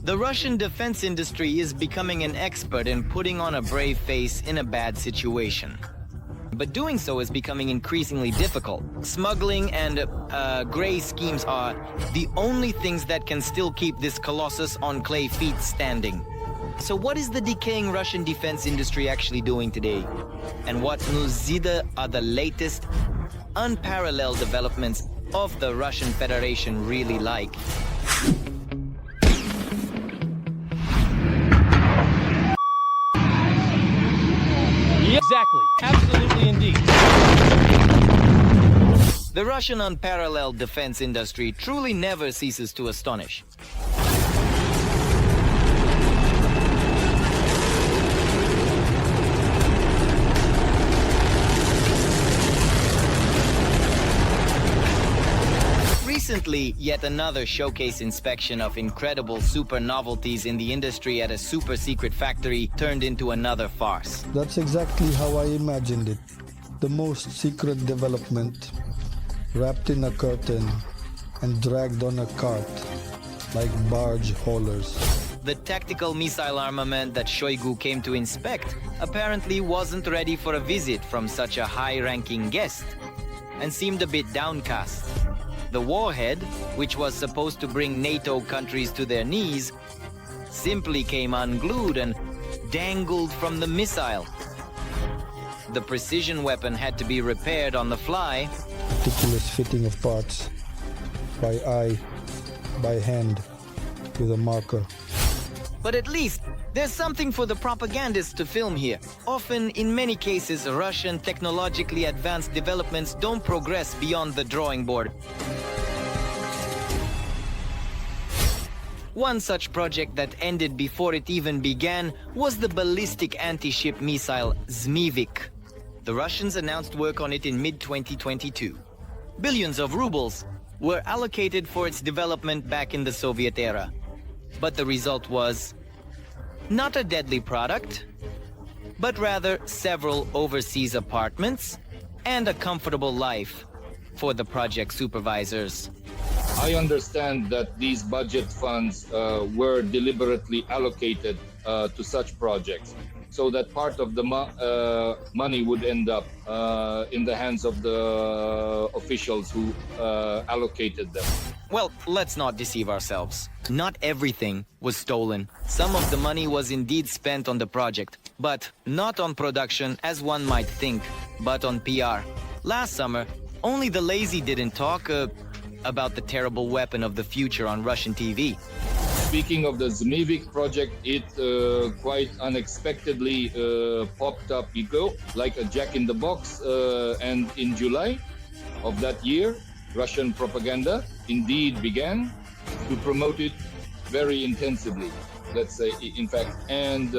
The Russian defense industry is becoming an expert in putting on a brave face in a bad situation. But doing so is becoming increasingly difficult. Smuggling and gray schemes are the only things that can still keep this colossus on clay feet standing. So what is the decaying Russian defense industry actually doing today? And what newsonline are the latest, unparalleled developments of the Russian Federation really like? Exactly. Absolutely indeed. The Russian unparalleled defense industry truly never ceases to astonish. Recently, yet another showcase inspection of incredible super novelties in the industry at a super secret factory turned into another farce. That's exactly how I imagined it. The most secret development, wrapped in a curtain and dragged on a cart like barge haulers. The tactical missile armament that Shoigu came to inspect apparently wasn't ready for a visit from such a high-ranking guest and seemed a bit downcast. The warhead, which was supposed to bring NATO countries to their knees, simply came unglued and dangled from the missile. The precision weapon had to be repaired on the fly. Meticulous fitting of parts, by eye, by hand, with a marker. But at least, there's something for the propagandists to film here. Often, in many cases, Russian technologically advanced developments don't progress beyond the drawing board. One such project that ended before it even began was the ballistic anti-ship missile ZMIC. The Russians announced work on it in mid-2022. Billions of rubles were allocated for its development back in the Soviet era. But the result was not a deadly product, but rather several overseas apartments and a comfortable life for the project supervisors. I understand that these budget funds were deliberately allocated to such projects, so that part of the money would end up in the hands of the officials who allocated them. Well, let's not deceive ourselves. Not everything was stolen. Some of the money was indeed spent on the project, but not on production as one might think, but on PR. Last summer, only the lazy didn't talk about the terrible weapon of the future on Russian TV. Speaking of the ZMIC project, it quite unexpectedly popped up like a jack-in-the-box, and in July of that year, Russian propaganda indeed began to promote it very intensively, let's say, in fact. And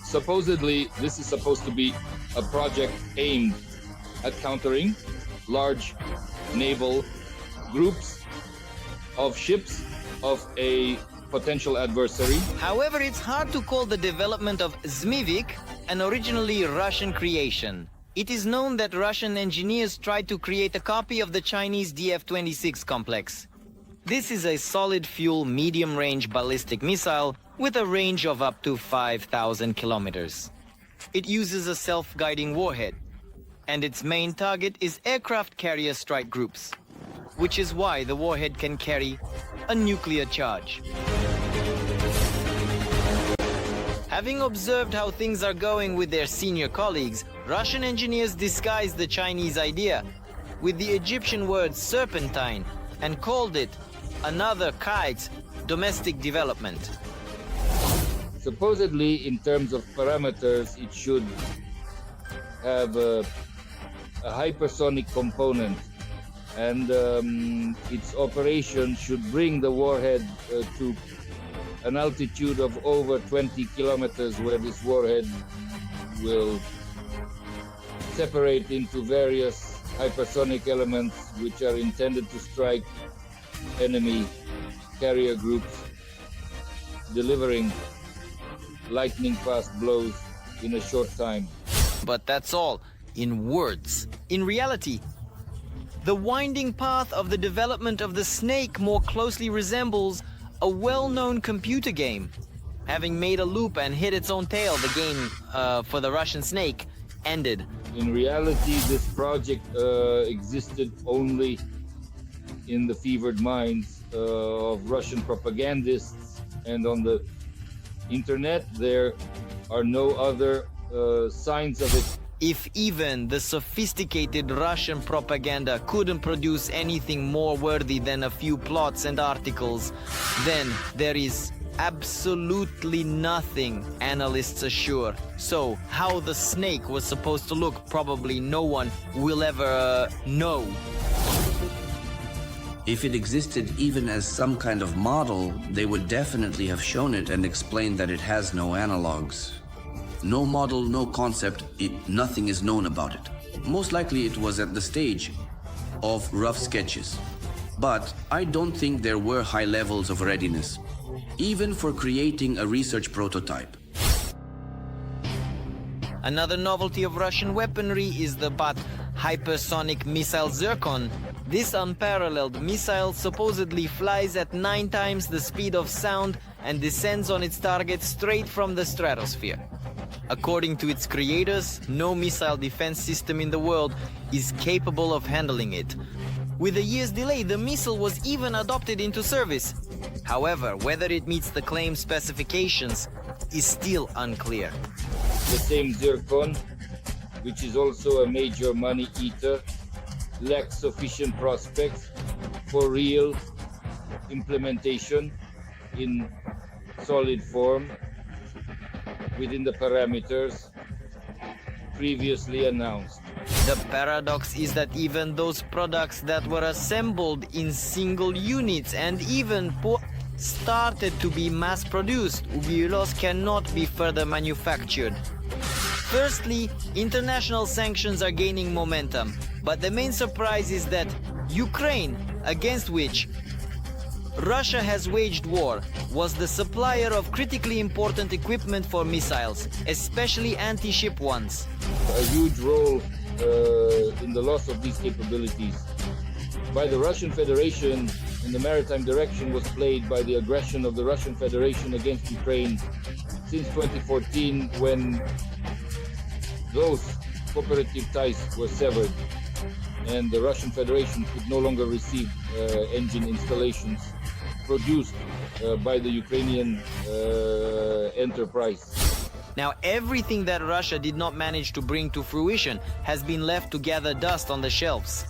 supposedly, this is supposed to be a project aimed at countering large naval groups of ships of a potential adversary. However, it's hard to call the development of ZMIC an originally Russian creation. It is known that Russian engineers tried to create a copy of the Chinese DF-26 complex. This is a solid-fuel, medium-range ballistic missile with a range of up to 5,000 kilometers. It uses a self-guiding warhead, and its main target is aircraft carrier strike groups, which is why the warhead can carry a nuclear charge. Having observed how things are going with their senior colleagues, Russian engineers disguised the Chinese idea with the Egyptian word serpentine and called it another kite's domestic development. Supposedly, in terms of parameters, it should have a hypersonic component, and its operation should bring the warhead to an altitude of over 20 kilometers, where this warhead will separate into various hypersonic elements which are intended to strike enemy carrier groups, delivering lightning-fast blows in a short time. But that's all in words. In reality, the winding path of the development of the snake more closely resembles a well-known computer game. Having made a loop and hit its own tail, the game for the Russian snake ended. In reality, this project existed only in the fevered minds of Russian propagandists, and on the internet there are no other signs of it. If even the sophisticated Russian propaganda couldn't produce anything more worthy than a few plots and articles, then there is absolutely nothing, analysts assure. So, how the snake was supposed to look, probably no one will ever know. If it existed even as some kind of model, they would definitely have shown it and explained that it has no analogs. No model, no concept, nothing is known about it. Most likely it was at the stage of rough sketches. But I don't think there were high levels of readiness, even for creating a research prototype. Another novelty of Russian weaponry is the hypersonic missile Zirkon. This unparalleled missile supposedly flies at 9 times the speed of sound and descends on its target straight from the stratosphere. According to its creators, no missile defense system in the world is capable of handling it. With a year's delay, the missile was even adopted into service. However, whether it meets the claimed specifications is still unclear. The same Zirkon, which is also a major money eater, lacks sufficient prospects for real implementation in solid form within the parameters previously announced. The paradox is that even those products that were assembled in single units and even started to be mass-produced cannot be further manufactured. Firstly, international sanctions are gaining momentum, but the main surprise is that Ukraine, against which Russia has waged war, was the supplier of critically important equipment for missiles, especially anti-ship ones. A huge role in the loss of these capabilities by the Russian Federation in the maritime direction was played by the aggression of the Russian Federation against Ukraine since 2014, when those cooperative ties were severed and the Russian Federation could no longer receive engine installations produced by the Ukrainian enterprise. Now, everything that Russia did not manage to bring to fruition has been left to gather dust on the shelves.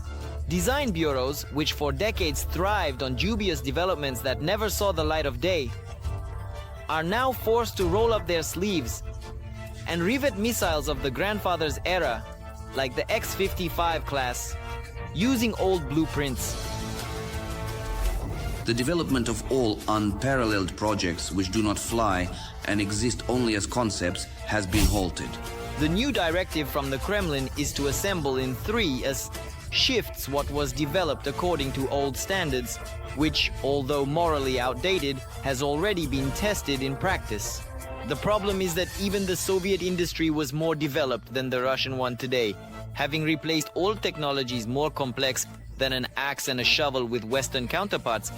Design bureaus, which for decades thrived on dubious developments that never saw the light of day, are now forced to roll up their sleeves and rivet missiles of the grandfather's era, like the X-55 class, using old blueprints. The development of all unparalleled projects which do not fly and exist only as concepts has been halted. The new directive from the Kremlin is to assemble in 3 as shifts what was developed according to old standards, which, although morally outdated, has already been tested in practice. The problem is that even the Soviet industry was more developed than the Russian one today, having replaced old technologies more complex than an axe and a shovel with Western counterparts.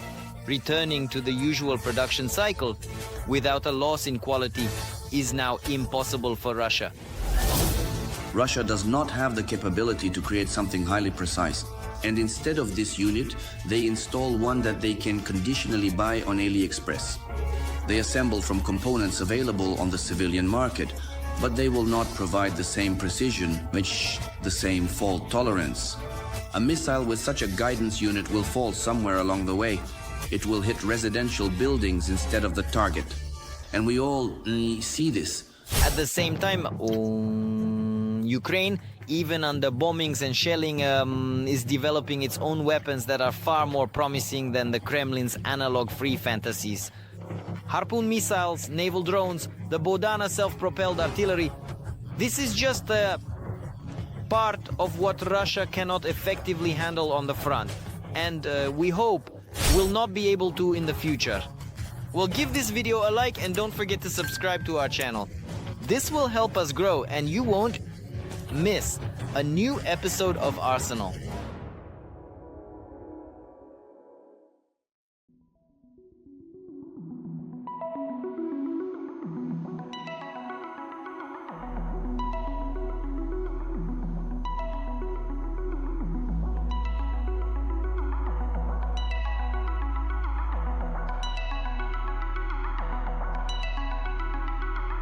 Returning to the usual production cycle without a loss in quality is now impossible for Russia. Russia does not have the capability to create something highly precise, and instead of this unit, they install one that they can conditionally buy on AliExpress. They assemble from components available on the civilian market, but they will not provide the same precision, the same fault tolerance. A missile with such a guidance unit will fall somewhere along the way. It will hit residential buildings instead of the target. And we all see this. At the same time, Ukraine, even under bombings and shelling, is developing its own weapons that are far more promising than the Kremlin's analog-free fantasies. Harpoon missiles, naval drones, the Bodana self-propelled artillery. This is just a part of what Russia cannot effectively handle on the front, and we hope will not be able to in the future. Well, give this video a like and don't forget to subscribe to our channel. This will help us grow and you won't miss a new episode of Arsenal.